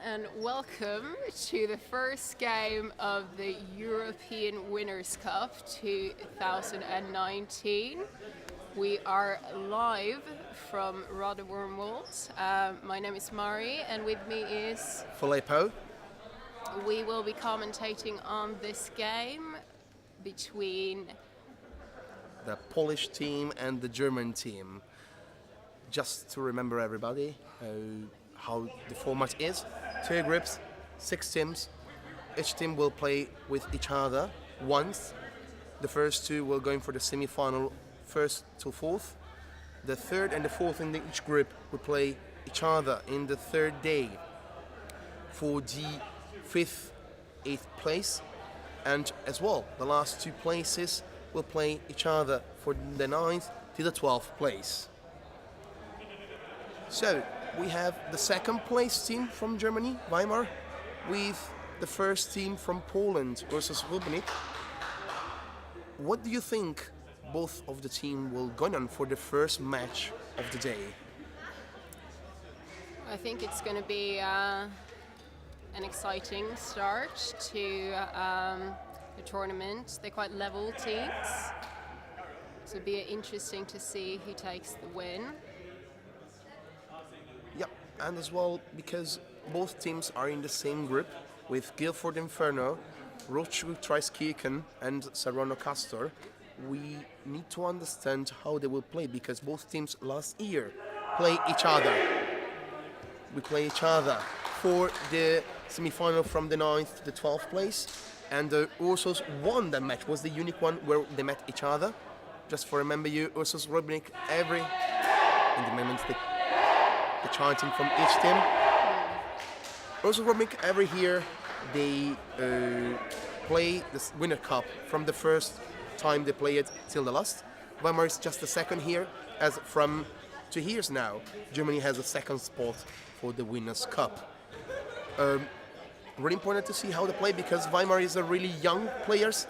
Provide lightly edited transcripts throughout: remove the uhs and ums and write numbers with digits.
and welcome to the first game of the European Winners' Cup 2019. We are live from Radevormwald. My name is Mari, and with me is Filippo. We will be commentating on this game between The Polish team and the German team. Just to remember everybody how the format is. 2 groups, 6 teams. Each team will play with each other once. The first 2 will go in for the semi-final, first till 4th. The 3rd and the 4th in each group will play each other in the 3rd day for the 5th, 8th place. And as well, the last 2 places will play each other for the 9th to the 12th place. So, we have the 2nd place team from Germany, Weimar, with the 1st team from Poland, Ursus Rybnik. What do you think both of the team will go on for the first match of the day? I think it's going to be an exciting start to the tournament. They're quite level teams, so it'll be interesting to see who takes the win. Yeah, and as well because both teams are in the same group with Guildford Inferno, Rothschild Treiskirchen and Serrano Castor. We need to understand how they will play because both teams last year play each other. We play each other for the semi-final from the 9th to the 12th place, and Ursus won that match. Was the unique one where they met each other. Just for remember you, Ursus Rybnik in the moments the chanting from each team. Ursus Rybnik every year they play the Winner Cup from the first time they play it till the last. Weimar is just the 2nd here, as from 2 years now, Germany has a 2nd spot for the Winners' Cup. Really important to see how they play because Weimar is a really young players.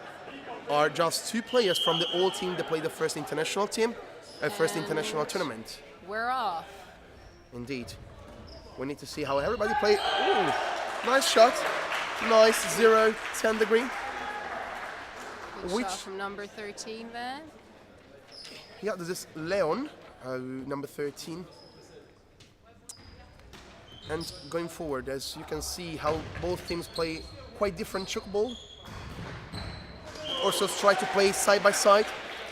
Are just 2 players from the old team that play the first international team and first international tournament. We're off. Indeed. We need to see how everybody play. Ooh, nice shot. Nice 0-10 degree. Good shot from number 13 there. Yeah, this is Leon, number 13. And going forward, as you can see how both teams play quite different Tchoukball. Also try to play side by side.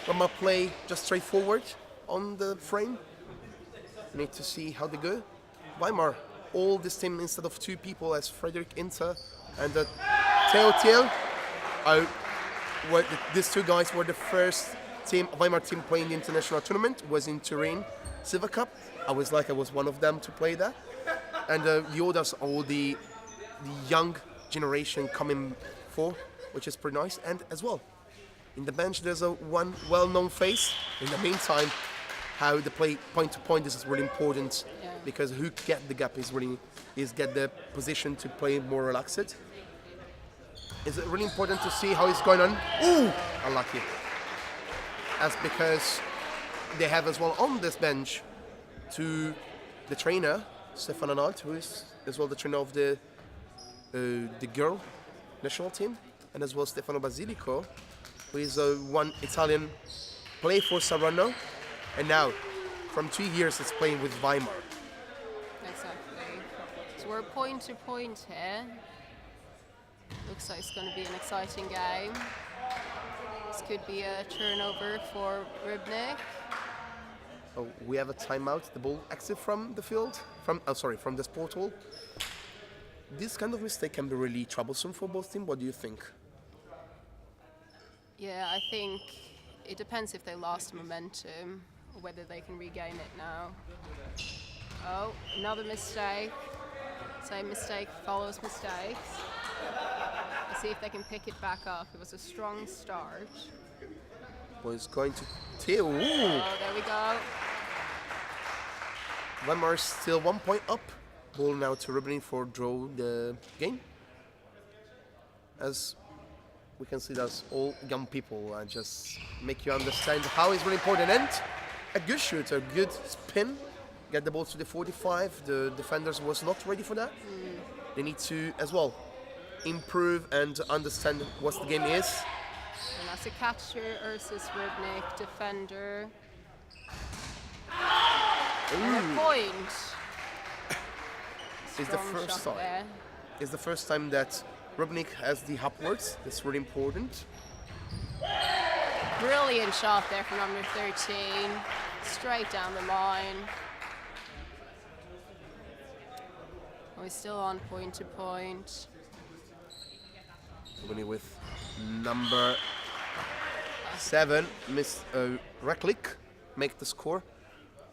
Weimar play just straightforward on the frame. We need to see how they go. Weimar, all this team instead of 2 people as Frederick Inter and Theo Thiel. These 2 guys were the first team, Weimar team playing the international tournament, was in Turin Silver Cup. I was one of them to play there. And the others are all the young generation coming for, which is pretty nice. And as well, in the bench there's one well-known face. In the meantime, how they play point to point, this is really important because who get the gap is get the position to play more relaxed. It's really important to see how it's going on. Ooh, unlucky. That's because they have as well on this bench to the trainer, Stefano Arnold, who is as well the trainer of the girl national team, and as well Stefano Basilico, who is one Italian play for Serrano, and now from 2 years it's playing with Weimar. Exactly. So we're point to point here. Looks like it's going to be an exciting game. This could be a turnover for Rybnik. Oh, we have a timeout. The ball exit from the field, from the sport hall. This kind of mistake can be really troublesome for both teams. What do you think? Yeah, I think it depends if they lost momentum or whether they can regain it now. Oh, another mistake. Same mistake follows mistakes. Let's see if they can pick it back up. It was a strong start. Was going to Theo. Oh, there we go. Weimar is still 1 point up. Ball now to Rybnik for draw the game. As we can see, that's all young people and just make you understand how it's really important. And a good shoot, a good spin, get the ball to the 45. The defenders was not ready for that. they need to as well improve and understand what the game is. And that's a catcher, Ursus Rybnik, defender. And a point. Is the Strong first shot time. there. It's the first time that Rybnik has the upwards. That's really important. Brilliant shot there from number 13. Straight down the line. We're still on point to point. Rybnik with number 7, Miss Reklik, make the score.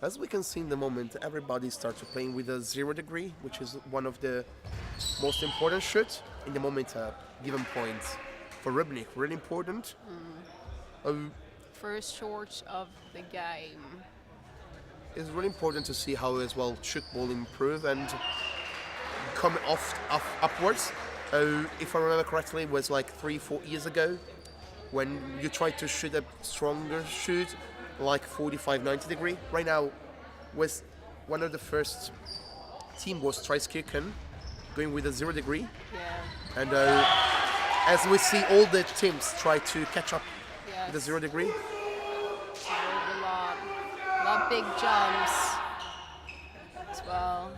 As we can see in the moment, everybody starts playing with a 0 degree, which is one of the most important shots. In the moment, given points for Rybnik, really important. First short of the game. It's really important to see how as well Tchoukball improve and come upwards. If I remember correctly, it was like 3-4 years ago when you tried to shoot a stronger shoot, like 45-90 degree. Right now, was one of the first team was Treiskirchen, going with a 0 degree. Yeah. And as we see, all the teams try to catch up Yes. with the 0 degree. A lot of big jumps as well.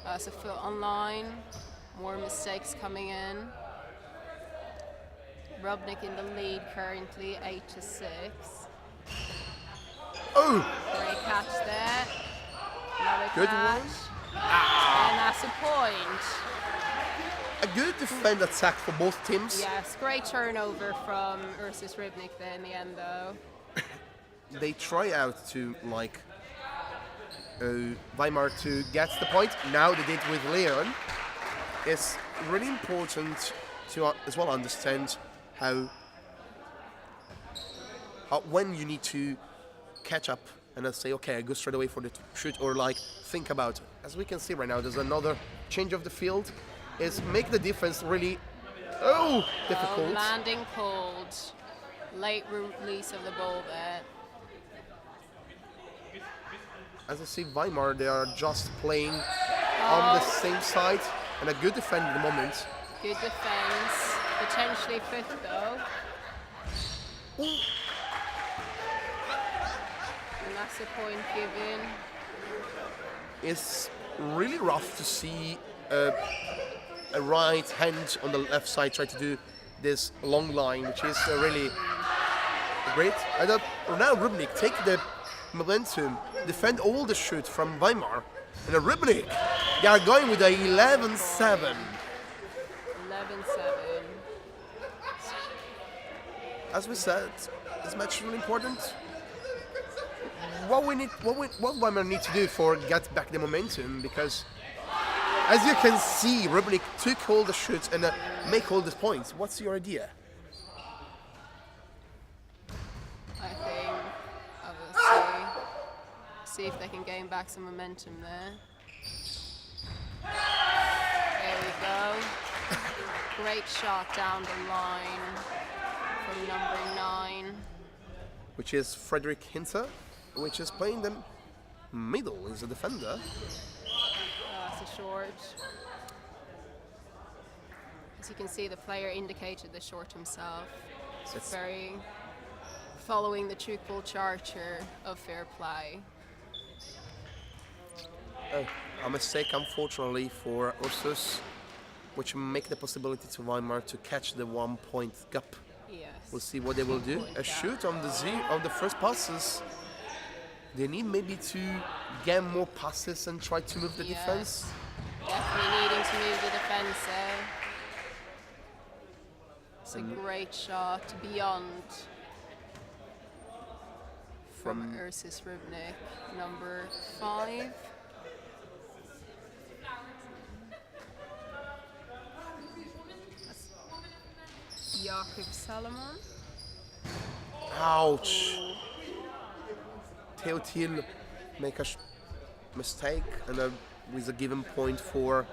That's a foot on line. More mistakes coming in. Rybnik in the lead currently, 8-6. Oh, Great catch there. Another good catch. one. And that's a point. A good defend attack for both teams. Yes, great turnover from Ursus Rybnik there in the end though. They try out to like Weimar to get the point. Now they did with Leon. It's really important to as well understand how when you need to catch up and then say, okay, I go straight away for the shoot, or like think about. As we can see right now, there's another change of the field. Is make the defense really difficult. Oh, landing cold. Late release of the ball there. As I see Weimar, they are just playing on the same side, and a good defend at the moment. Good defense. Potentially fifth though. And that's a point given. It's really rough to see a right hand on the left side try to do this long line, which is really great. And now Rybnik take the momentum, defend all the shoot from Weimar, and Rybnik, they are going with a 11-7. 11-7. As we said, this match is really important. What Weimar need to do for get back the momentum, because as you can see, Rybnik took all the shoots and make all the points. What's your idea? I think obviously see if they can gain back some momentum there. There we go. Great shot down the line from number 9. Which is Frederick Hinter, which is playing the middle, is a defender. That's a short. As you can see, the player indicated the short himself. It's very following the Tchoukball charter of fair play. A mistake, unfortunately, for Ursus, which make the possibility to Weimar to catch the 1 point gap. Yes. We'll see what they will do. A shoot on the first passes. They need maybe to get more passes and try to move the defense. Definitely needing to move the defense there. It's a great shot beyond from Ursus Rybnik, number 5. Jakob Salomon. Ouch! Teotil make a mistake, and with a given point for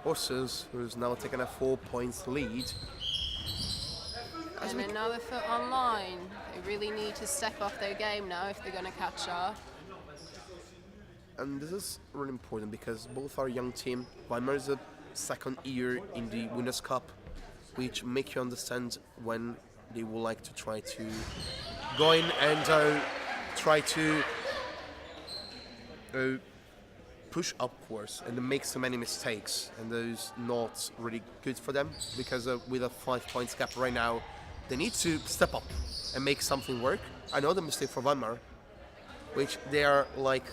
Ursus, who's now taken a 4 points lead. And another foot on line. They really need to step up their game now if they're going to catch up. And this is really important because both are young team. Weimar is a second year in the Winners' Cup, which make you understand when they would like to try to go in and try to push upwards and make so many mistakes, and those not really good for them because with a 5 points gap right now, they need to step up and make something work. Another mistake for Weimar, which they are like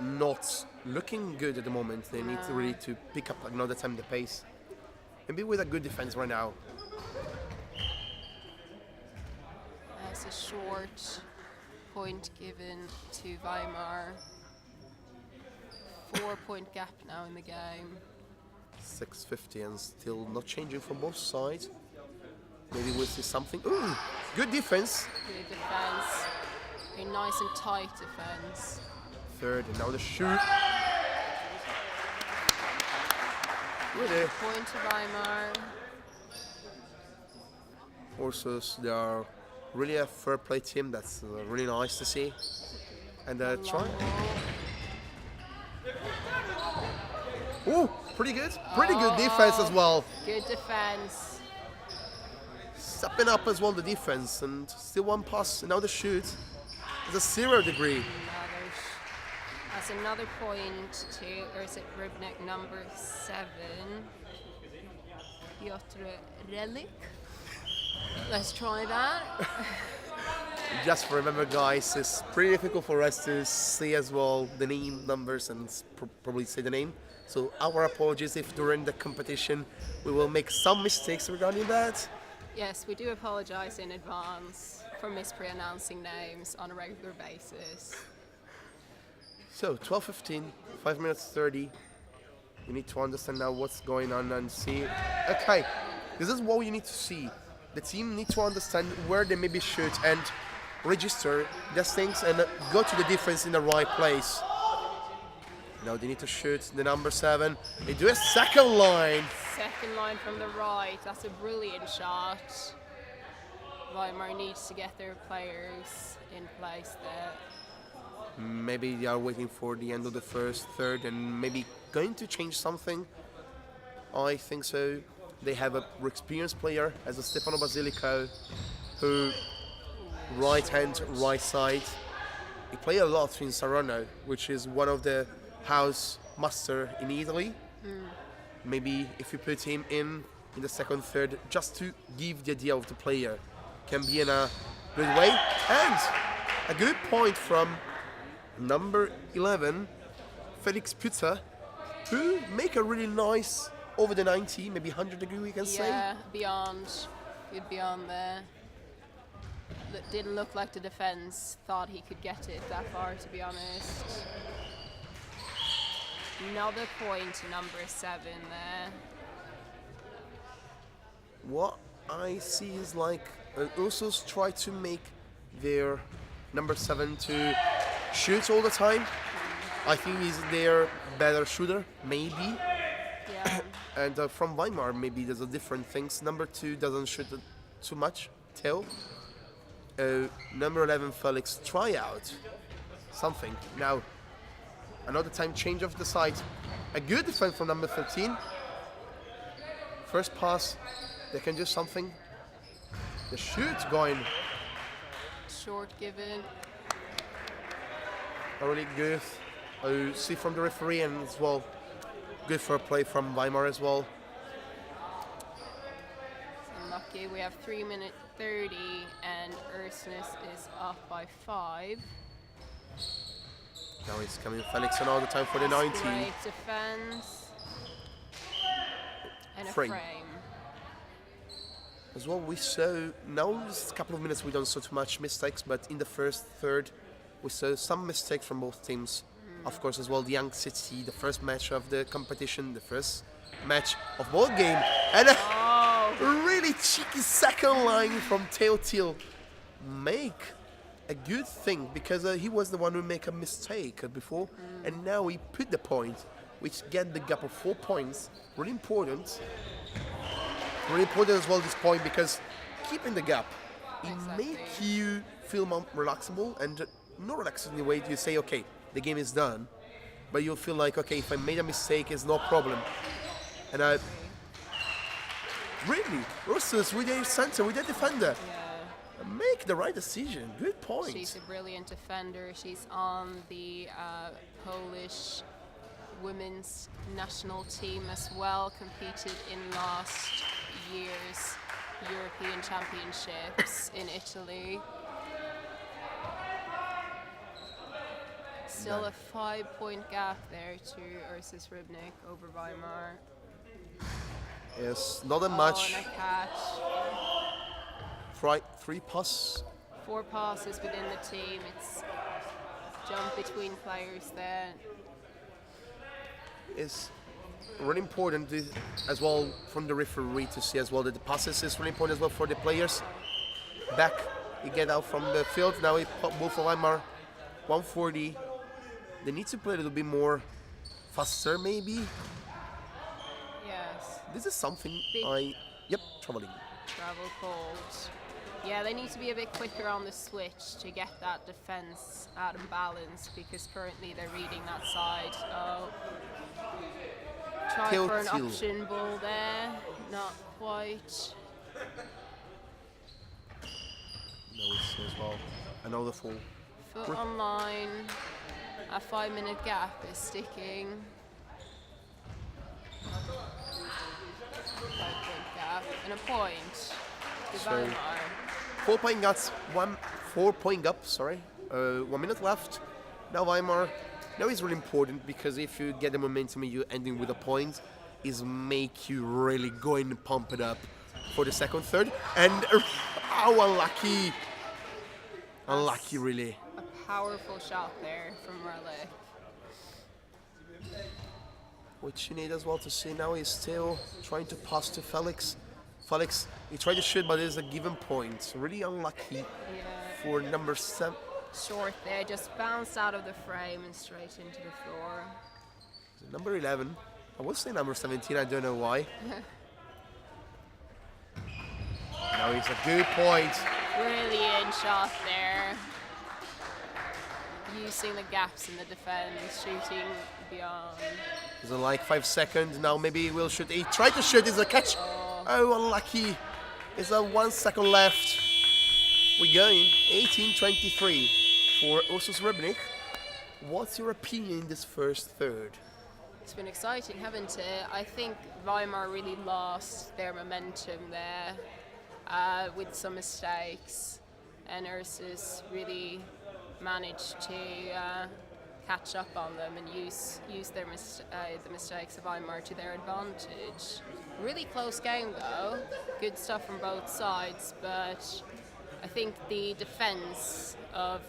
not looking good at the moment. They need to really to pick up another time the pace. Maybe with a good defense right now. That's a short point given to Weimar. 4 point gap now in the game. 6:50 and still not changing from both sides. Maybe we'll see something. Ooh, good defense. Good defense. A nice and tight defense. Third, and now the shoot. Really? Point to Weimar. Ursus, they are really a fair play team. That's really nice to see. And try. Ooh, pretty good. Pretty good defense as well. Good defense. Stepping up as well the defense, and still one pass. And now the shoot. It's a 0 degree. That's another point to Ursus Rybnik, number 7. Ursus Rybnik. Let's try that. Just remember, guys, it's pretty difficult for us to see as well the name, numbers, and probably say the name. So our apologies if during the competition we will make some mistakes regarding that. Yes, we do apologize in advance for mispronouncing names on a regular basis. So 12:15, 5 minutes 30. You need to understand now what's going on and see. Okay, this is what you need to see. The team needs to understand where they maybe should and register these things and go to the difference in the right place. Now they need to shoot the number 7. They do a second line. Second line from the right. That's a brilliant shot. Weimar needs to get their players in place there. Maybe they are waiting for the end of the first, third, and maybe going to change something. I think so. They have a experienced player as a Stefano Basilico, who right hand, right side. He played a lot in Saronno, which is one of the house master in Italy. Maybe if you put him in the second, third, just to give the idea of the player, can be in a good way. And a good point from number 11, Felix Pützer, who make a really nice over the 90, maybe 100 degree we can say. Yeah, beyond. Good beyond there. Didn't look like the defense thought he could get it that far, to be honest. Another point to number 7 there. What I see is like Ursus try to make their number 7 to shoot all the time. I think he's their better shooter, maybe. Yeah. And from Weimar, maybe there's a different things. Number 2 doesn't shoot too much, Theo. Number 11, Felix, try out something. Now, another time change of the side. A good defense from number 13. First pass, they can do something. The shoot going. Short given. Really good. I see from the referee, and as well, good for a play from Weimar as well. Unlucky. We have 3 minutes 30, and Ursus is up by 5. Now he's coming Felix another time for the 90. Great defense. And a Frame. frame. As well, we saw, now it's a couple of minutes we don't saw too much mistakes, but in the first third we saw some mistakes from both teams. Of course, as well, the Young City, the first match of the competition, the first match of both game, and a really cheeky second line from Theo Thiel. Make a good thing, because he was the one who made a mistake before, and now he put the point, which get the gap of 4 points. Really important. Really important as well this point, because keeping the gap, it Exactly. make you feel more relaxable, and not relaxed in the way you say, okay, the game is done. But you'll feel like, okay, if I made a mistake, it's no problem. And I really, Ursus with their center, with their defender, make the right decision. Good point. She's a brilliant defender. She's on the Polish women's national team as well. Competed in last year's European Championships in Italy. Still a 5-point gap there to Ursus Rybnik over Weimar. Yes, not that much. And a catch. Three pass. 4 passes within the team. It's jump between players there. It's really important as well from the referee to see as well that the passes is really important as well for the players. Back, you get out from the field. Now he put both of Weimar 140. They need to play a little bit more faster, maybe. Yes. This is something traveling. Travel called. Yeah, they need to be a bit quicker on the switch to get that defense out of balance because currently they're reading that side. Oh. Try for an option ball there. Not quite. No, it's as well. Another full. Foot on line. A 5-minute gap is sticking. 5-point gap and a point to Weimar. 4-point gaps. 4-point gap. Sorry. 1 minute left. Now Weimar. Now it's really important because if you get the momentum and you're ending with a point, is make you really go and pump it up for the second, third, and how unlucky. Unlucky, really. A powerful shot there from Raleigh. What you need as well to see now is still trying to pass to Felix. Felix, he tried to shoot, but there's a given point. Really unlucky for number 7. Short there, just bounced out of the frame and straight into the floor. Number 11. I would say number 17, I don't know why. Now it's a good point. Brilliant shot there. Using the gaps in the defense, shooting beyond. It's like 5 seconds. Now maybe he will shoot. He tried to shoot. It's a catch. Oh, unlucky. It's a 1 second left. We're going 18-23 for Ursus Rybnik. What's your opinion in this first third? It's been exciting, haven't it? I think Weimar really lost their momentum there with some mistakes, and Ursus really managed to catch up on them and use the mistakes of Weimar to their advantage. Really close game though, good stuff from both sides, but I think the defense of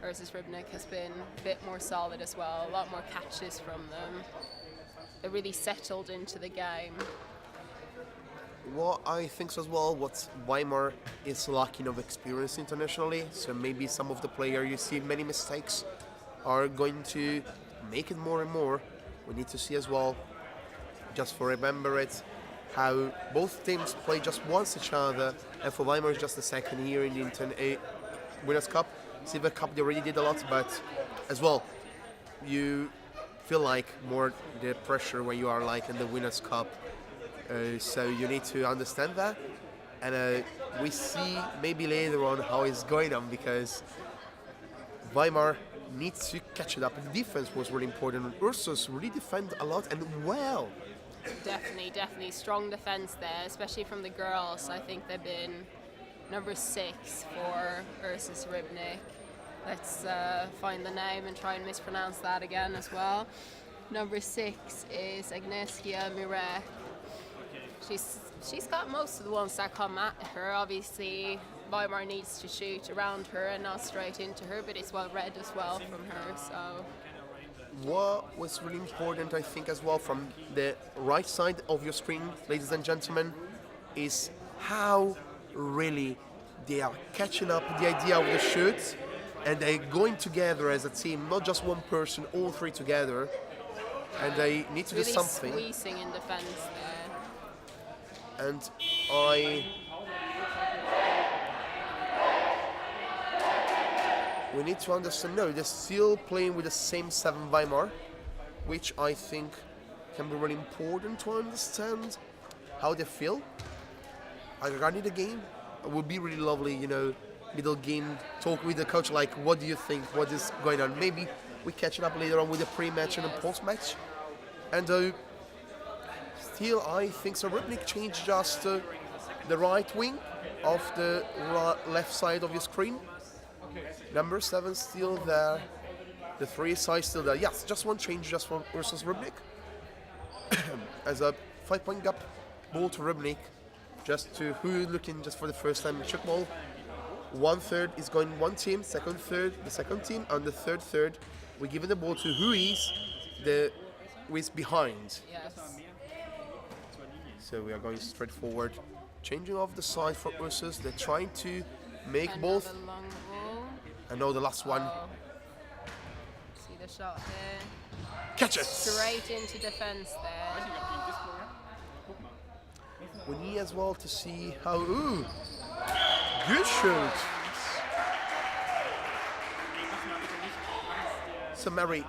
Ursus Rybnik has been a bit more solid as well, a lot more catches from them. They're really settled into the game. What I think as well, what Weimar is lacking of experience internationally, so maybe some of the players you see many mistakes are going to make it more and more. We need to see as well, just for remember it, how both teams play just once each other, and for Weimar it's just the second year in the Winners' Cup. Silver Cup they already did a lot, but as well, you feel like more the pressure when you are like in the Winners' Cup. So you need to understand that, and we see maybe later on how it's going on because Weimar needs to catch it up. The defense was really important. Ursus really defend a lot and well. Definitely strong defense there, especially from the girls. I think they've been number 6 for Ursus Rybnik. Let's find the name and try and mispronounce that again as well. Number 6 is Agnieszka Mirek. She's got most of the ones that come at her. Obviously, Weimar needs to shoot around her and not straight into her, but it's well read as well from her. So. What was really important, I think, as well from the right side of your screen, ladies and gentlemen, is how really they are catching up the idea of the shoot and they're going together as a team, not just one person, all 3 together, and they need to really do something. Squeezing in defense there. And we need to understand, no, they're still playing with the same 7 Weimar, which I think can be really important to understand how they feel regarding the game. It would be really lovely, middle game, talk with the coach, like, what do you think, what is going on? Maybe we catch it up later on with the pre-match and the post-match. And still, I think so Rybnik changed just the right wing of the left side of your screen. Number 7 still there. The 3 side still there. Yes, just one change just for Ursus Rybnik. As a 5-point gap ball to Rybnik. Just to who looking just for the first time in Tchoukball. 1/3 is going one team, second third, the second team, and the third, we're giving the ball to who is behind. Yes. So we are going straight forward. Changing off the side for Ursus. They're trying to make both. Another long ball. I know the last one. See the shot there. Catch it! Straight into defense there. We need as well to see how. Ooh! Good shoot! So Mary,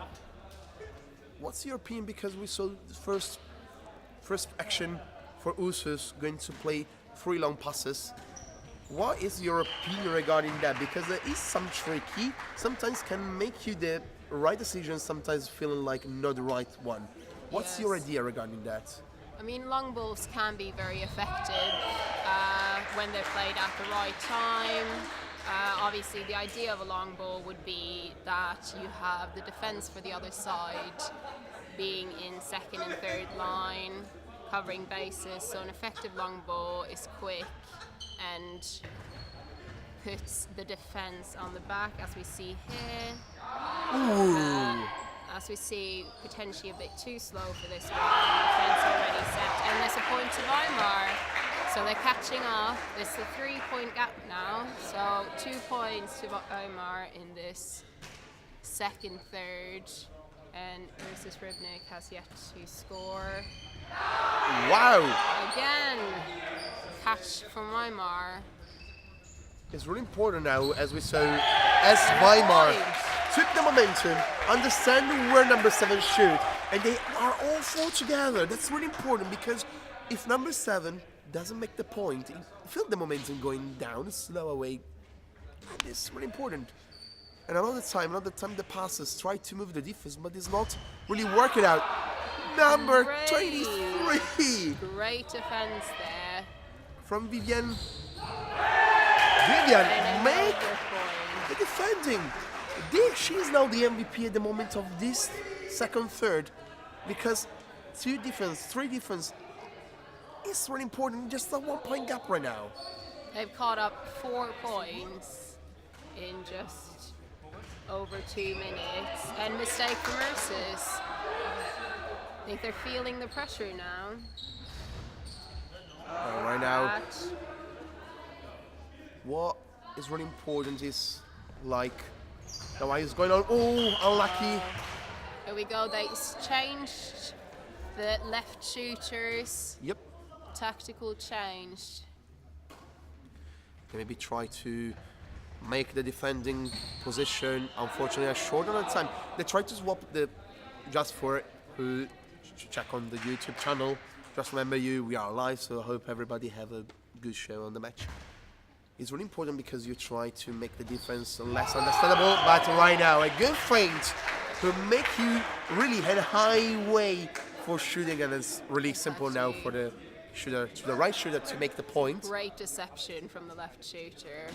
what's your opinion? Because we saw the first action for Ursus going to play 3 long passes. What is your opinion regarding that? Because there is some tricky, sometimes can make you the right decision, sometimes feeling like not the right one. What's your idea regarding that? I mean, long balls can be very effective when they're played at the right time. Obviously, the idea of a long ball would be that you have the defense for the other side being in second and third line, covering bases. So an effective long ball is quick and puts the defense on the back, as we see here. As we see, potentially a bit too slow for this one. Defense already set, and there's a point to Weimar. So they're catching up. It's a 3-point gap now. So 2 points to Weimar in this second third. And Ursus Rybnik has yet to score. Wow! Again, catch from Weimar. It's really important now, as we saw, as Weimar took the momentum, understand where number 7 shoot, and they are all 4 together. That's really important, because if number 7 doesn't make the point, you feel the momentum going down, slow away. It's really important. And another time the passes try to move the defense, but it's not really working out. Number 23. Great defense there. From Vivian, And make another point. the defending. She is now the MVP at the moment of this second third, because 3 defense is really important. Just a 1-point gap right now. They've caught up 4 points in just over 2 minutes. And mistake from Ursus. I think they're feeling the pressure now. Right now, what is really important is like the way it's going on. Oh, unlucky. Here we go. They changed the left shooters. Yep. Tactical change. They maybe try to make the defending position, unfortunately, a short amount of time. They try to swap the, just for who check on the YouTube channel. Just remember we are live, so I hope everybody have a good show on the match. It's really important because you try to make the defense less understandable, but right now a good feint to make you really head high way for shooting, and it's really simple now for the shooter, to the right shooter, to make the point. Great deception from the left shooter.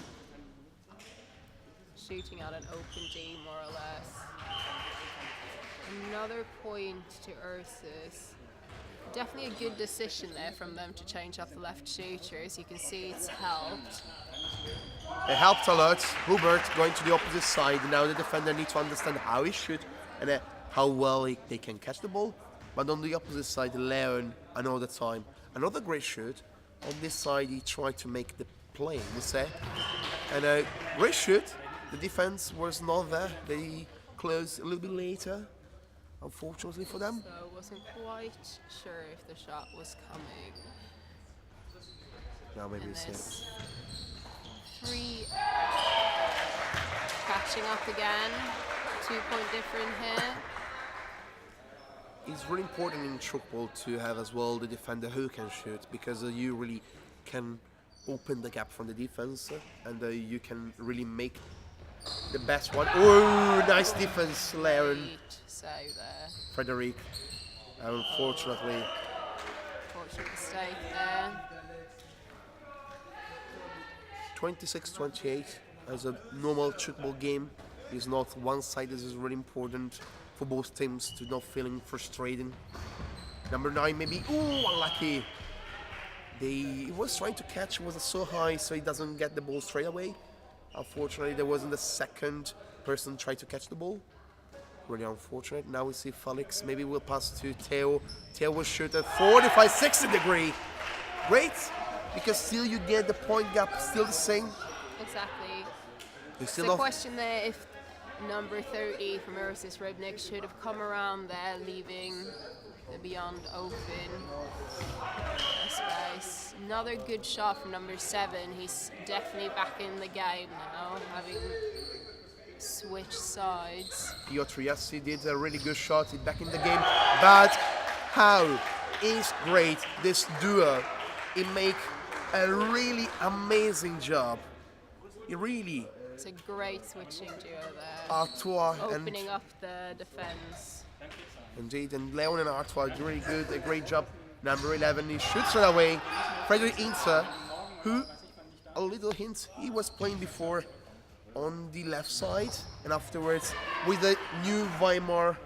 Shooting out an open D, more or less. Another point to Ursus. Definitely a good decision there from them to change off the left shooter. As you can see, it's helped. It helped a lot. Hubert going to the opposite side. Now the defender needs to understand how he shoot and how well they can catch the ball. But on the opposite side, Leon, another time, another great shoot. On this side, he tried to make the play, you say. And a great shoot. The defense was not there. They closed a little bit later, unfortunately for them. So I wasn't quite sure if the shot was coming. Now maybe And it's there's 3 catch catching up again. 2-point different here. It's really important in Tchoukball to have as well the defender who can shoot, because you really can open the gap from the defense and you can really make the best one. Oh, nice defense, Leon. Great save there. Frederic, unfortunately. Fortunate mistake there. 26-28 as a normal Tchoukball game. It's not one-sided. This is really important for both teams to not feeling frustrating. Number 9 maybe. Ooh, unlucky. He was trying to catch, wasn't so high, so he doesn't get the ball straight away. Unfortunately, there wasn't the second person try to catch the ball. Really unfortunate. Now we see Felix. Maybe we'll pass to Theo. Theo will shoot at 45, 60 degree. Great, because still you get the point gap still the same. Exactly. You It's still a question there if number 30 from Ursus Rybnik should have come around there, leaving the beyond open space. Another good shot from number 7. He's definitely back in the game now, having switched sides. Piotr Yassi did a really good shot. He's back in the game. But how is great this duo? He make a really amazing job. He really. It's a great switching duo there. Artois Opening up the defense. Indeed, and Leon and Artois really good, a great job. Number 11, he shoots right away. Frederic Inter, who, a little hint, he was playing before on the left side, and afterwards with the new Weimar,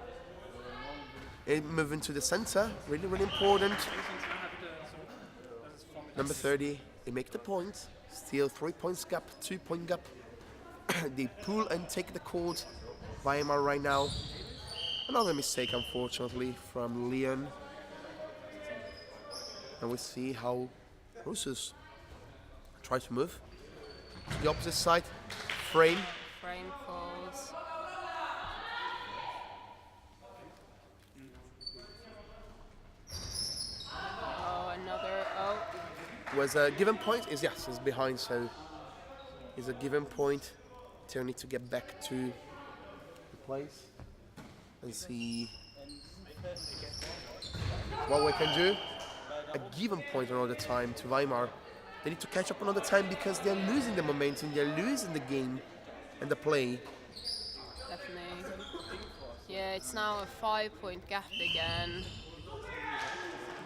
moving to the center, really, really important. Number 30, they make the point, still 3 points gap, 2-point gap. They pull and take the court. Weimar right now. Another mistake, unfortunately, from Leon. And we see how Ursus try to move to the opposite side. Frame. Frame calls. Oh, another. Oh. Was a given point? Yes, it's behind, so it's a given point. They need to get back to the place and see what we can do. A given point another time to Weimar. They need to catch up another time because they're losing the momentum, they're losing the game and the play. Definitely. Yeah, it's now a 5-point gap again.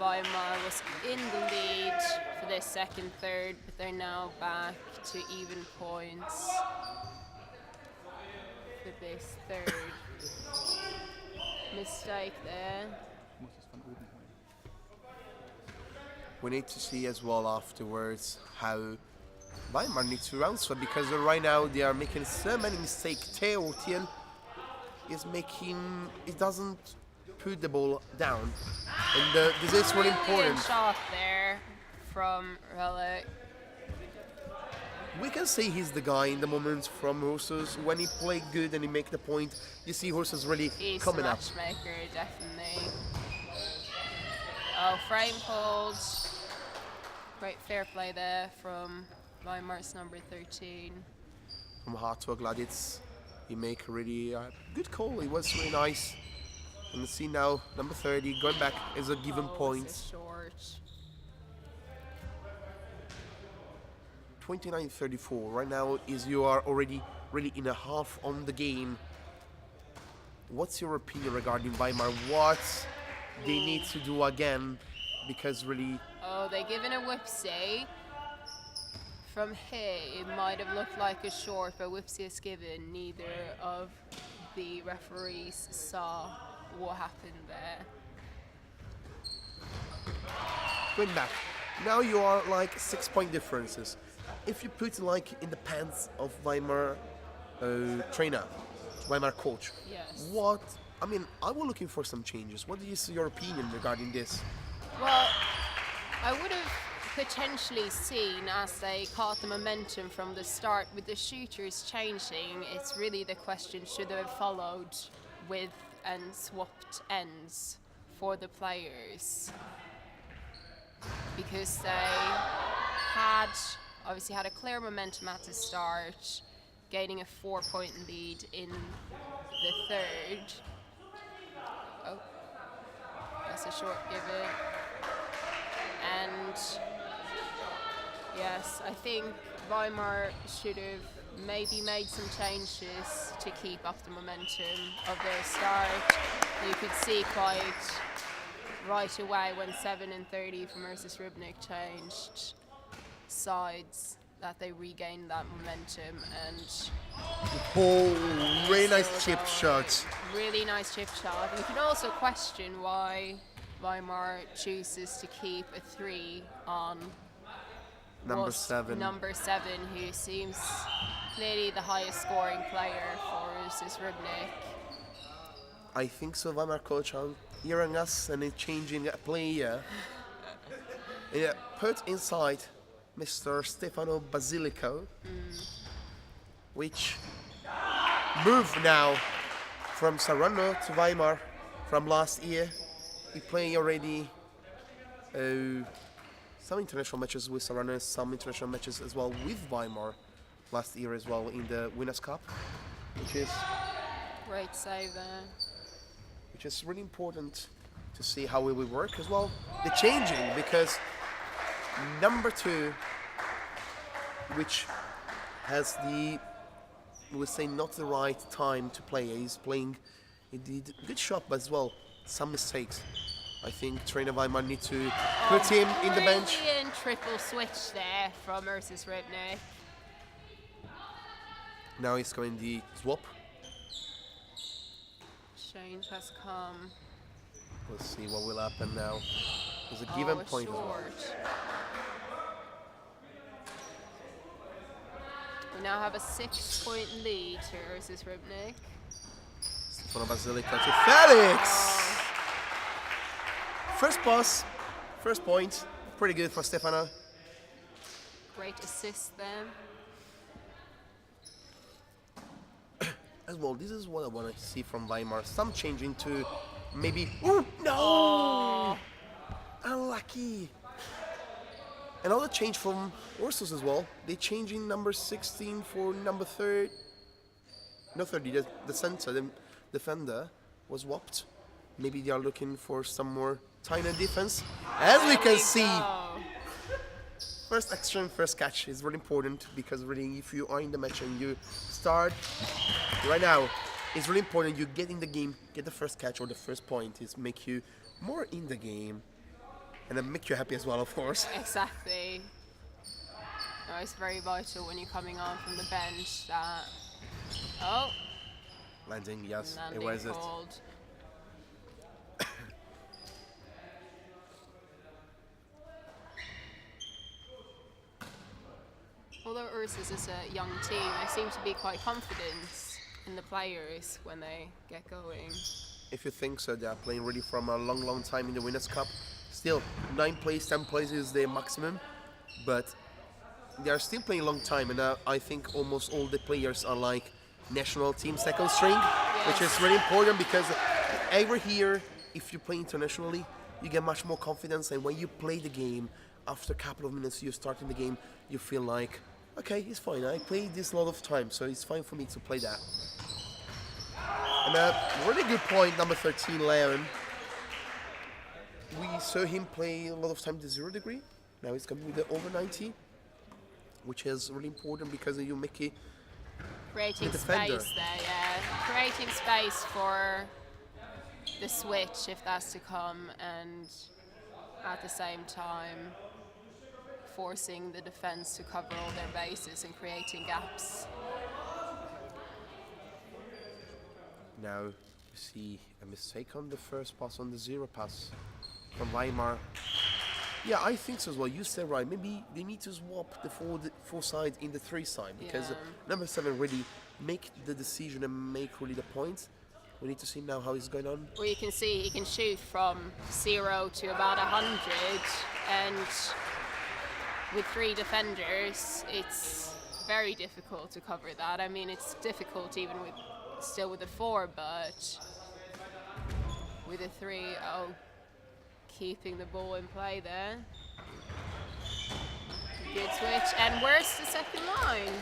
Weimar was in the lead for their second third, but they're now back to even points for this third. Mistake there. We need to see as well afterwards how Weimar needs to answer, because right now they are making so many mistakes. Theo Tien is making, it doesn't put the ball down, and this is really important. Shot there from Relic. We can say he's the guy in the moment from Ursus. When he played good and he make the point, you see Ursus really He's coming the up. matchmaker, definitely. Oh, frame pulled. Great fair play there from Weimar's number 13. From hard to a Gladitz, he make a really good call. It was really nice. And you see now number 30 going back is a given point. It's a short. 29-34. Right now is you are already really in a half on the game. What's your opinion regarding Weimar? What they need to do again? Because really, Oh, they're giving a whipsy. From here, it might have looked like a short, but whipsy is given. Neither of the referees saw what happened there. going back. Now you are like 6-point differences. If you put like in the pants of Weimar trainer, Weimar coach, Yes. what? I mean, I was looking for some changes. What is your opinion regarding this? Well, I would have potentially seen, as they caught the momentum from the start, with the shooters changing, it's really the question, should they have followed with and swapped ends for the players? Because they had, obviously had a clear momentum at the start, gaining a 4-point lead in the third. Oh, that's a short give it. And yes, I think Weimar should have maybe made some changes to keep up the momentum of their start. You could see quite right away when 7 and 30 from Ursus Rybnik changed sides that they regained that momentum. And Oh, really nice chip shot. really nice chip shot. You can also question why Weimar chooses to keep a 3 on Number 7. Number 7, who seems clearly the highest scoring player for Ursus Rybnik. I think so, Weimar coach are hearing us and changing a player. Yeah, put inside Mr. Stefano Basilico, which moved now from Saronno to Weimar from last year. He played already some international matches with Saronno, some international matches as well with Weimar last year as well in the Winners' Cup, which is Great save there. really important to see how it will work as well. The changing, because number 2, which has the, we would say, not the right time to play. He's playing, he did a good shot, but as well some mistakes. I think trainer Weimar need to put him in the bench. Brilliant triple switch there from Ursus Rybnik. Now he's going the swap. Change has come. Let's see what will happen now. There's a given point as well. Short. We now have a 6-point lead to Ursus Rybnik. Stefano Basilica to Felix! First pass, first point. Pretty good for Stefano. Great assist there. As well, this is what I want to see from Weimar. Some changing to maybe... Ooh, no! Unlucky. Another change from Ursus as well. They changing number 16 for number 30. No, 30, the center, the defender was swapped. Maybe they are looking for some more tiny defense. As we can see, first action, first catch is really important, because really if you are in the match and you start right now, it's really important you get in the game, get the first catch or the first point. Is make you more in the game and then make you happy as well, of course. Exactly. No, it's very vital when you're coming on from the bench that... Oh, Landing, yes, landing it was it. called. Although Ursus is a young team, they seem to be quite confident in the players when they get going. If you think so, they are playing really from a long time in the Winners' Cup. Still, 9 plays, 10 plays is their maximum, but they are still playing a long time, and I think almost all the players are like national team second string, which is really important, because over here, if you play internationally, you get much more confidence, and when you play the game, after a couple of minutes you start in the game, you feel like, okay, it's fine, I played this a lot of time, so it's fine for me to play that. And a really good point, number 13, Leon. We saw him play a lot of time the 0 degree. Now he's coming with the over 90, which is really important because you make it Creating space there, yeah. Creating space for the switch, if that's to come, and at the same time forcing the defense to cover all their bases and creating gaps. Now you see a mistake on the first pass, on the 0 pass from Weimar. Yeah, I think so as well. You said right. Maybe they need to swap the 4 side in the 3 side, because number 7 really make the decision and make really the points. We need to see now how he's going on. Well, you can see he can shoot from 0 to about 100, and with 3 defenders, it's very difficult to cover that. I mean, it's difficult even with a 4, but with a 3, keeping the ball in play there. Good switch, and where's the second line?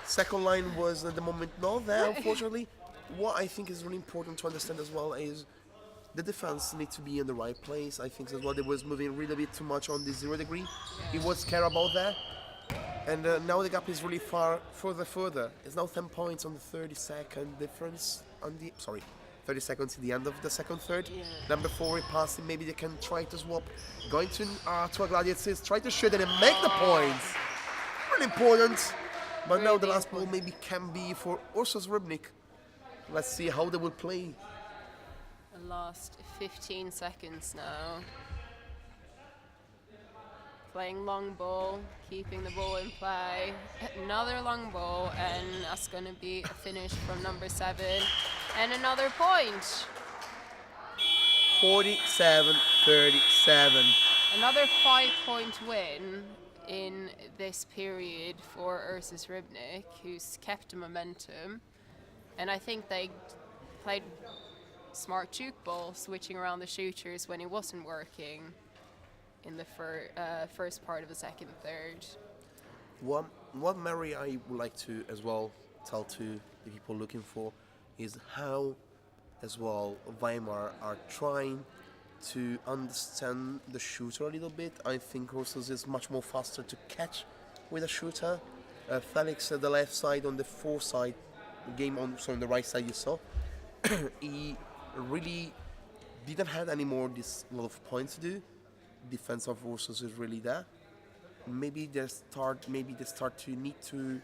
Second line was at the moment not there, unfortunately. What I think is really important to understand as well is the defense needs to be in the right place. I think as well they was moving really a bit too much on the 0 degree. He was scared about that. And now the gap is really further. It's now 10 points on the 30-second difference on the 30 seconds at the end of the second third. Yeah. Number 4 passing, maybe they can try to swap. Going to a gladiators, try to shoot it and make the points. Really important. But now the Really last ball maybe can be for Ursus Rybnik. Let's see how they will play. The last 15 seconds now. Playing long ball, keeping the ball in play. Another long ball, and that's going to be a finish from number 7. And another point. 47-37. Another 5-point win in this period for Ursus Rybnik, who's kept the momentum. And I think they played smart Tchoukball, switching around the shooters when it wasn't working in the first part of the second third. What Mary I would like to as well tell to the people looking for is how as well Weimar are trying to understand the shooter a little bit. I think Ursus is much more faster to catch with a shooter. Felix at the left side, on the 4 side game on the right side you saw. He really didn't have any more this lot of points to do. Defense of Ursus is really there. Maybe they start to need to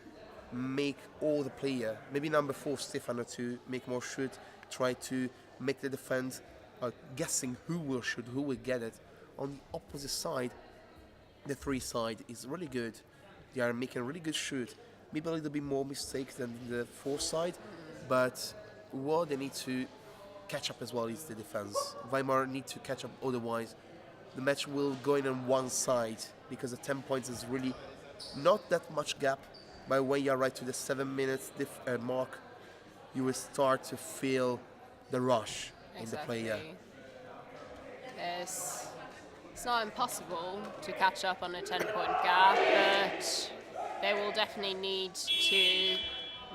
make all the player, maybe number 4 Stefano, to make more shoot, try to make the defense guessing who will shoot, who will get it. On the opposite side, the 3 side is really good. They are making really good shoot. Maybe a little bit more mistakes than the 4 side, but what they need to catch up as well is the defense. Weimar need to catch up, otherwise the match will go in on one side, because the 10 points is really not that much gap. By when you arrive to the 7 minutes mark, you will start to feel the rush in the player. Yes. It's not impossible to catch up on a 10-point gap, but they will definitely need to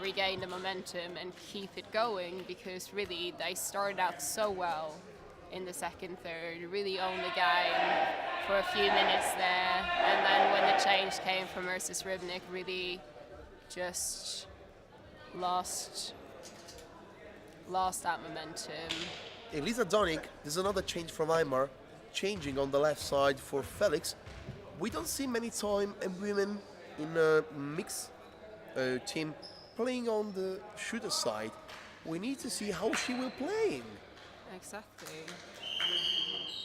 regain the momentum and keep it going, because really they started out so well in the second third, really owned the game for a few minutes there, and then when the change came from Ursus Rybnik, really just lost that momentum. Elisa Donik, there's another change from Weimar, changing on the left side for Felix. We don't see many time women in a mixed team playing on the shooter side. We need to see how she will play. Exactly.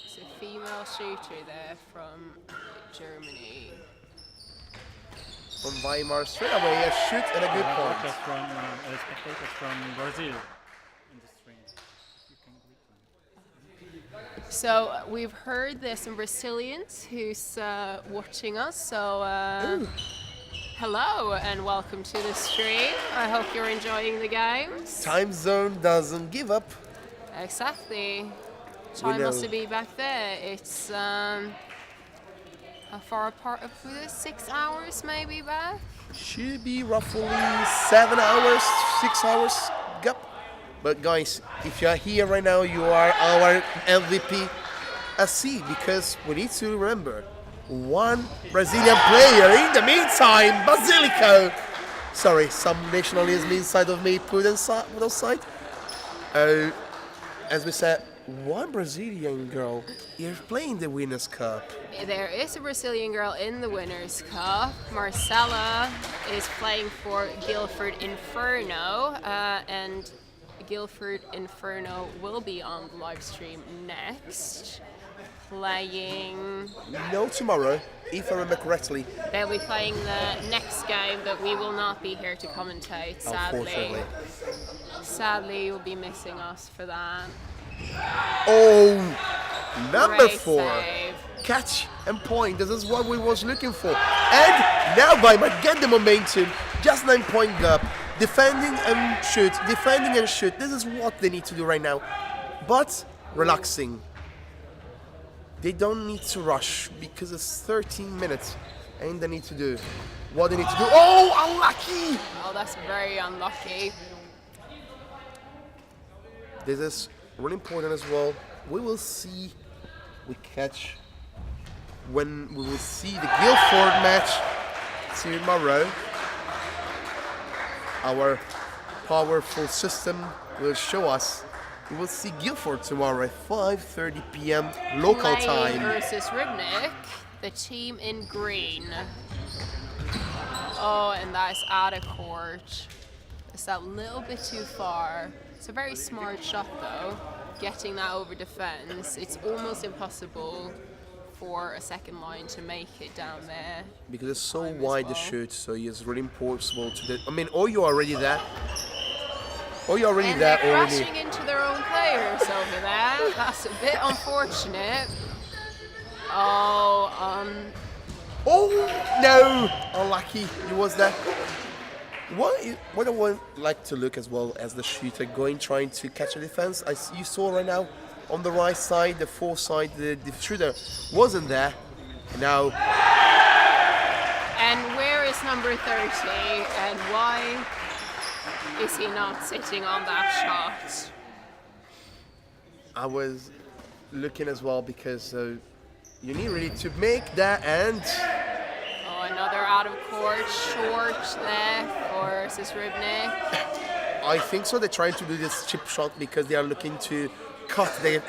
It's a female shooter there from Germany. From Weimar, straight away a shoot and a good point. Spectators from Brazil in the stream. You can greet them. So we've heard there's some Brazilians who's watching us. So hello and welcome to the stream. I hope you're enjoying the games. Time zone doesn't give up. Exactly. Time must be back there. It's how far apart of this? 6 hours maybe back? Should be roughly 7 hours, 6 hours gap. But guys, if you are here right now, you are our MVP ASC, because we need to remember one Brazilian player in the meantime, Basilico. Sorry, some nationalism inside of me put aside. As we said, one Brazilian girl is playing the Winners' Cup. There is a Brazilian girl in the Winners' Cup. Marcella is playing for Guildford Inferno, and Guildford Inferno will be on the live stream next. Playing... No, tomorrow, if I remember correctly. They'll be playing the next game, but we will not be here to commentate, sadly. Unfortunately. Sadly, you'll be missing us for that. Oh, number Great 4. save. Catch and point. This is what we was looking for. And now Weimar get the momentum. Just 9-point gap. Defending and shoot. Defending and shoot. This is what they need to do right now. But relaxing. They don't need to rush, because it's 13 minutes. And they need to do what they need to do. Oh, unlucky! Oh, that's very unlucky. This is really important as well. We will see, we catch when we will see the Guildford match tomorrow. Our powerful system will show us. We will see Guildford tomorrow at 5:30 p.m. local Playing time. Ursus Rybnik, the team in green. Oh, and that's out of court. It's that little bit too far. It's a very smart shot though, getting that over defense. It's almost impossible for a second line to make it down there. Because it's so Time as wide the well. shoot, so it's really impossible to do. I mean, or you're already there. Or you're already And there they're already. crashing into their own players over there. That's a bit unfortunate. Oh, Oh no! Unlucky. He was there. What I would like to look as well as the shooter going trying to catch a defense. You saw right now on the right side, the far side, the shooter wasn't there. And now and where is number 30? And why is he not sitting on that shot? I was looking as well because you need really to make that and Oh, another out of court short there for Ursus Rybnik. I think so. They're trying to do this chip shot because they are looking to cut the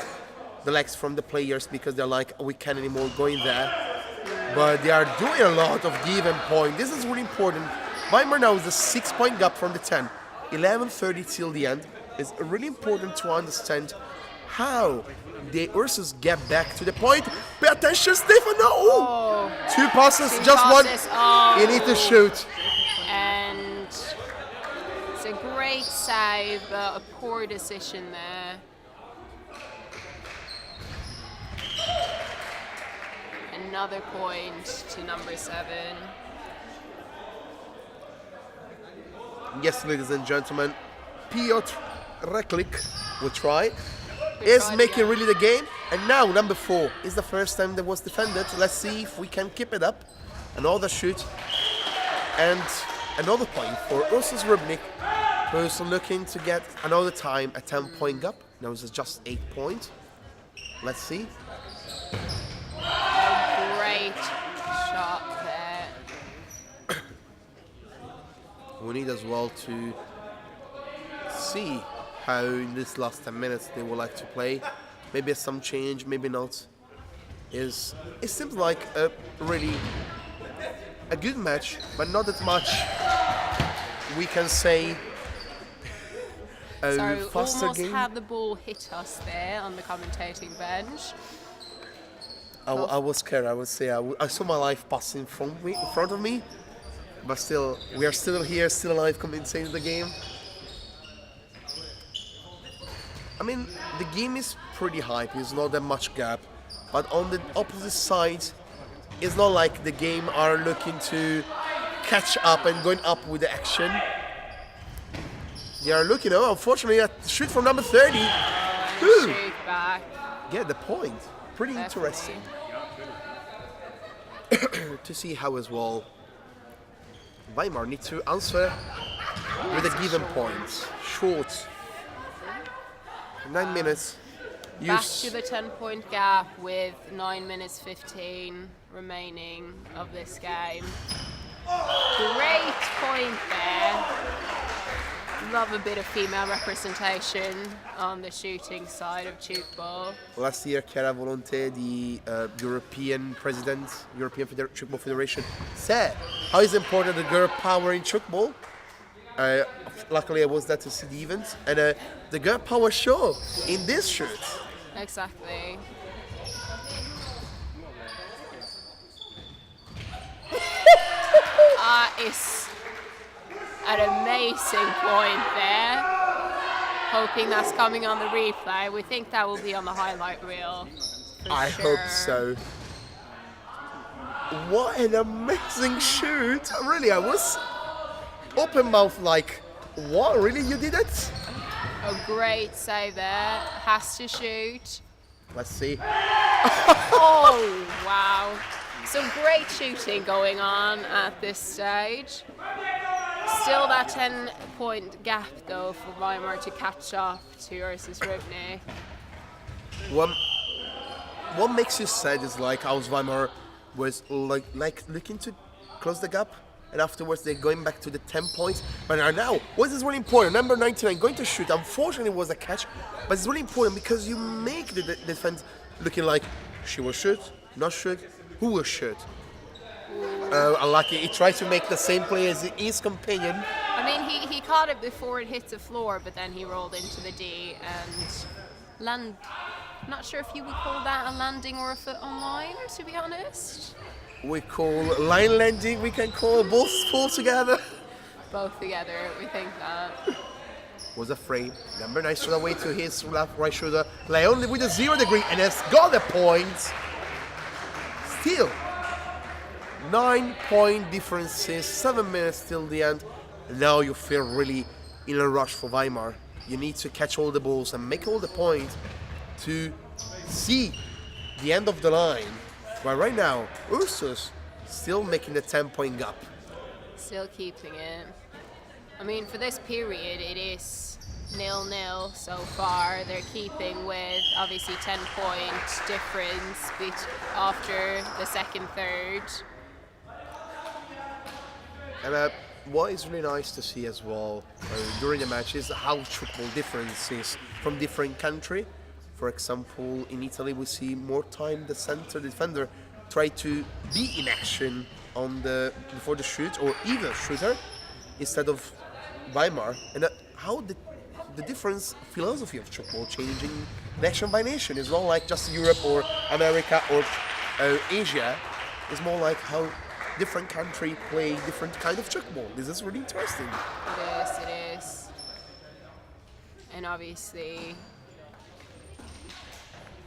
legs from the players because they're like, we can't anymore going there. But they are doing a lot of give and point. This is really important. Weimar now is a 6-point gap from the 10. 11:30 till the end. It's really important to understand how the Ursus get back to the point. Pay attention, Stefano! Oh, Two passes, two just passes. one. Oh. You need to shoot. And it's a great save, but a poor decision there. Another point to number 7. Yes, ladies and gentlemen, Piotr Reklik will try. We Is tried making again. really the game. And now number 4 is the first time that was defended. Let's see if we can keep it up. Another shoot. And another point for Ursus Rybnik, who's looking to get another time a 10-point gap. Now it's just 8 points. Let's see. Great shot there. We need as well to see how in this last 10 minutes they would like to play. Maybe some change, maybe not. It seems like a really a good match, but not that much we can say a So faster almost game. had the ball hit us there on the commentating bench. I was scared. I would say I saw my life passing in front of me, but still, we are still here, still alive, commentating the game. I mean, the game is pretty hype. It's not that much gap, but on the opposite side, it's not like the game are looking to catch up and going up with the action. They are looking. Oh, unfortunately, a shoot from number 30. Whew. Shoot back. Get the point. Pretty Definitely. interesting to see how as well Weimar need to answer with a given point. Short. 9 minutes. Back to the 10-point gap with 9 minutes 15 remaining of this game. Great point there. Love a bit of female representation on the shooting side of Tchoukball. Last year, Chiara Volonté, the European president, European Tchoukball Federation, said how is important the girl power in Tchoukball. Luckily, I was there to see the event, and the girl power show in this shoot. Exactly. It's an amazing point there. Hoping that's coming on the replay. We think that will be on the highlight reel. for I sure. hope so. What an amazing shoot! Really, I was open mouth like, what? Really, you did it? A great save there. Has to shoot. Let's see. Oh, wow. Some great shooting going on at this stage. Still that 10-point gap though for Weimar to catch up to Ursus Rybnik. What makes you sad is like how Weimar was like looking to close the gap, and afterwards they're going back to the 10 points. But now, what is really important? Number 99 going to shoot. Unfortunately, it was a catch, but it's really important because you make the defense looking like she will shoot, not shoot, who will shoot. Unlucky, he tried to make the same play as his companion. I mean, he caught it before it hit the floor, but then he rolled into the D and land. Not sure if you would call that a landing or a foot on line, to be honest. We call line landing, we can call both fall together. Both together, we think that. Was afraid. Number 9 stood away to his left right shoulder. Leon with a 0 degree and has got the point. Still, 9-point differences, 7 minutes till the end. Now you feel really in a rush for Weimar. You need to catch all the balls and make all the points to see the end of the line. But right now, Ursus still making the 10-point gap. Still keeping it. I mean, for this period, it is 0-0 so far. They're keeping with obviously 10-point difference after the second third. And what is really nice to see as well during the match is how Tchoukball differences from different country. For example, in Italy we see more time the center defender try to be in action before the shoot or either shooter instead of Weimar. And how the different philosophy of Tchoukball changing nation by nation. It's not like just Europe or America or Asia. It's more like how different country play different kind of Tchoukball. This is really interesting. It is. And obviously,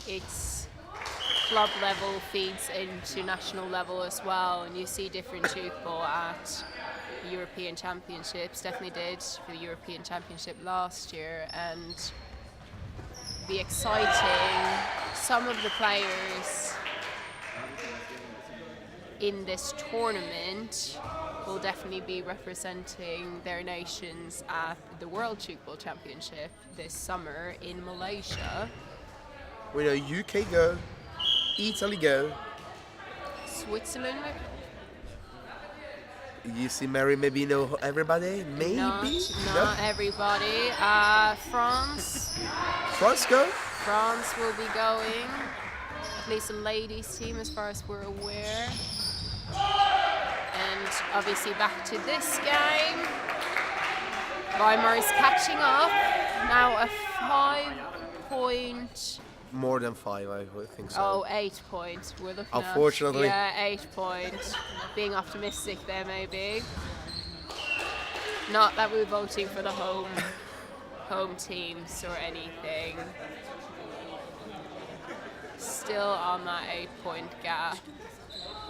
it's club level feeds into national level as well, and you see different Tchoukball at European Championships. Definitely did for the European Championship last year, and be exciting. Some of the players in this tournament will definitely be representing their nations at the World Tchoukball Championship this summer in Malaysia. We know UK go, Italy go. Switzerland? You see, Mary, maybe you know everybody? Maybe? Not everybody. France. France go? France will be going. At least a ladies team as far as we're aware. And obviously back to this game. Weimar is catching up. Now a 5-point. More than 5, I would think so. Oh, 8 points. We're looking Unfortunately. at. Yeah, 8 points. Being optimistic there, maybe. Not that we're voting for the home teams or anything. Still on that 8-point gap.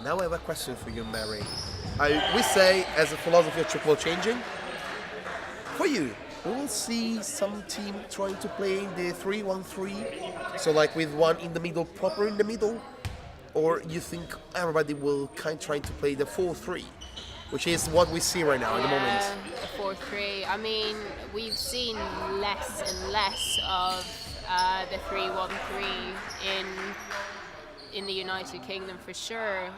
Now I have a question for you, Mary. We say, as a philosophy of Tchoukball changing, for you, we will see some team trying to play the 3-1-3, so like with one in the middle, proper in the middle, or you think everybody will try to play the 4-3, which is what we see right now at the moment. The 4-3. I mean, we've seen less and less of the 3-1-3 in the United Kingdom for sure.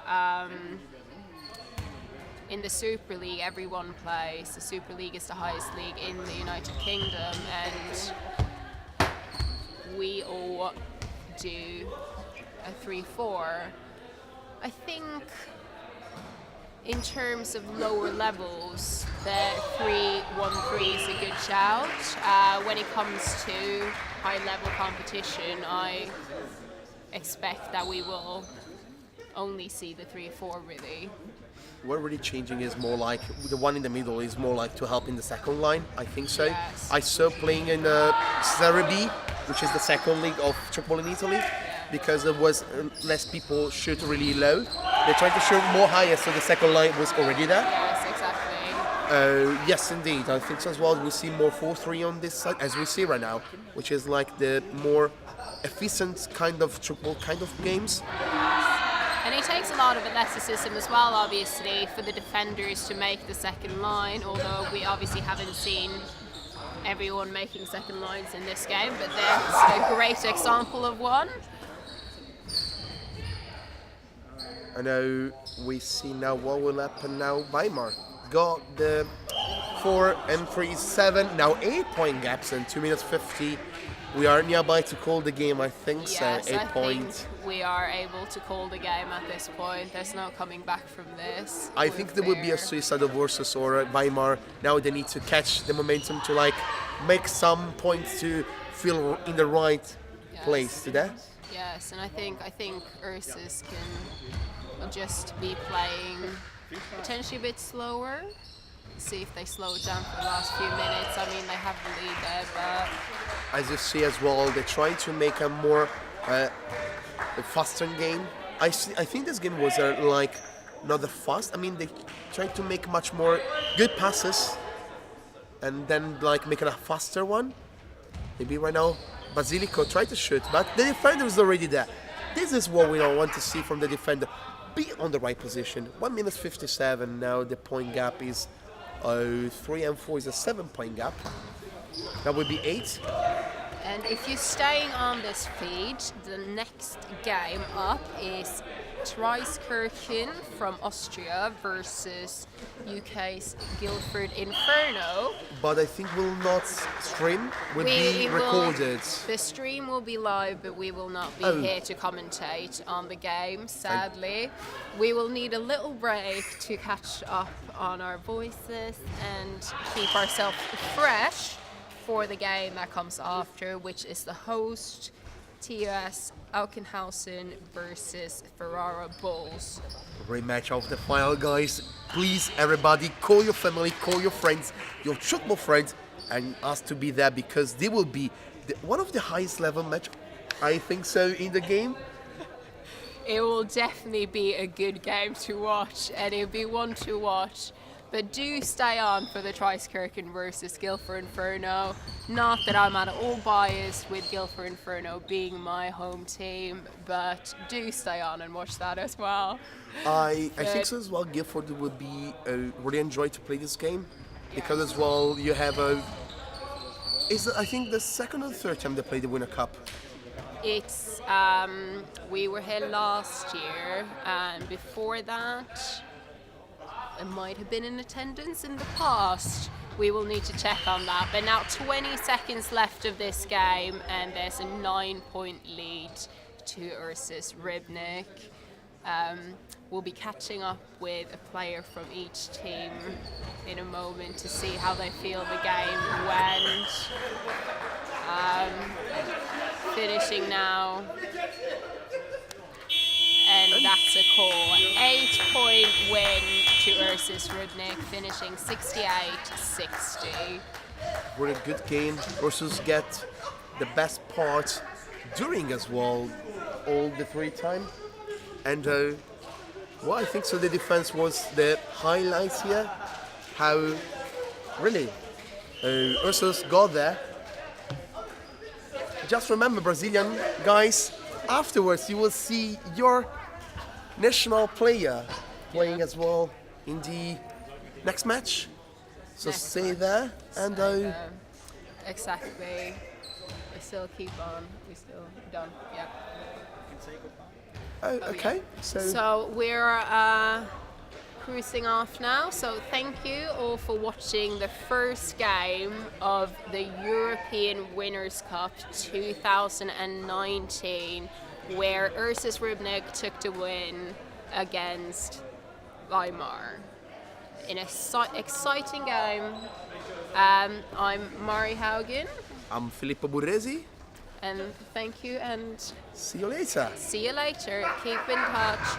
In the Super League, everyone plays. The Super League is the highest league in the United Kingdom, and we all do a 3-4. I think in terms of lower levels, the 3-1-3 is a good shout. When it comes to high-level competition, I expect that we will only see the 3-4 really. What really changing is more like the one in the middle is more like to help in the second line. I think so. Yes. I saw playing in Serie B, which is the second league of Tchoukball in Italy, because there was less people shoot really low. They tried to shoot more higher, so the second line was already there. Yes, exactly. Yes, indeed. I think so as well. We see more 4-3 on this side, as we see right now, which is like the more efficient kind of Tchoukball kind of games. And it takes a lot of athleticism as well, obviously, for the defenders to make the second line, although we obviously haven't seen everyone making second lines in this game, but that's a great example of one. And now we see now what will happen now. Weimar got the 4 and 3, 7, now 8 point gaps in 2 minutes 50. We are nearby to call the game, I think. Yes, so 8 I points. think we are able to call the game at this point. There's no coming back from this. I think there will be a suicide of Ursus or Weimar. Now they need to catch the momentum to like make some points to feel in the right place today. Yes, and I think Ursus will just be playing potentially a bit slower. See if they slow it down for the last few minutes. I mean, they have the lead there, but As you see as well, they're trying to make a more a faster game. I think this game was like not the fast. I mean, they tried to make much more good passes, and then like make it a faster one. Maybe right now Basilico tried to shoot, but the defender is already there. This is what we don't want to see from the defender. Be on the right position. 1 minute 57 now. The point gap is 3 and 4 is a 7 point gap. That would be 8. and if you're staying on this feed, the next game up is Tchoukball from Austria versus UK's Guildford Inferno. But I think will not stream. Will be recorded. The stream will be live, but we will not be here to commentate on the game, sadly. We will need a little break to catch up on our voices and keep ourselves fresh for the game that comes after, which is the host TUS Auchenhausen versus Ferrara Bulls. Rematch of the final, guys. Please, everybody, call your family, call your friends, your Tchoukball friends, and ask to be there because they will be one of the highest level match, I think so, in the game. It will definitely be a good game to watch, and it'll be one to watch. But do stay on for the Tchoukball versus Guildford Inferno. Not that I'm at all biased with Guildford Inferno being my home team, but do stay on and watch that as well. I think so as well. Guildford would be really enjoy to play this game because as well you have I think the second or third time they play the Winter Cup. It's we were here last year, and before that it might have been in attendance in the past. We will need to check on that. But now 20 seconds left of this game, and there's a 9-point lead to Ursus Rybnik. We'll be catching up with a player from each team in a moment to see how they feel the game went. Finishing now. And that's a call. 8-point win to Ursus Rybnik, finishing 68-60. Really good game. Ursus get the best part during as well, all the 3 time. And well, I think so. The defense was the highlights here. How really Ursus got there. Just remember, Brazilian guys, afterwards you will see your national player playing as well in the next match. So stay there and exactly. We still keep on. We still done. Yeah. Oh, okay. So we're cruising off now. So thank you all for watching the first game of the European Winners' Cup 2019, where Ursus Rybnik took the win against Weimar. In an exciting game. I'm Mari Haugen. I'm Filippo Burresi. And thank you, and see you later. See you later. Keep in touch.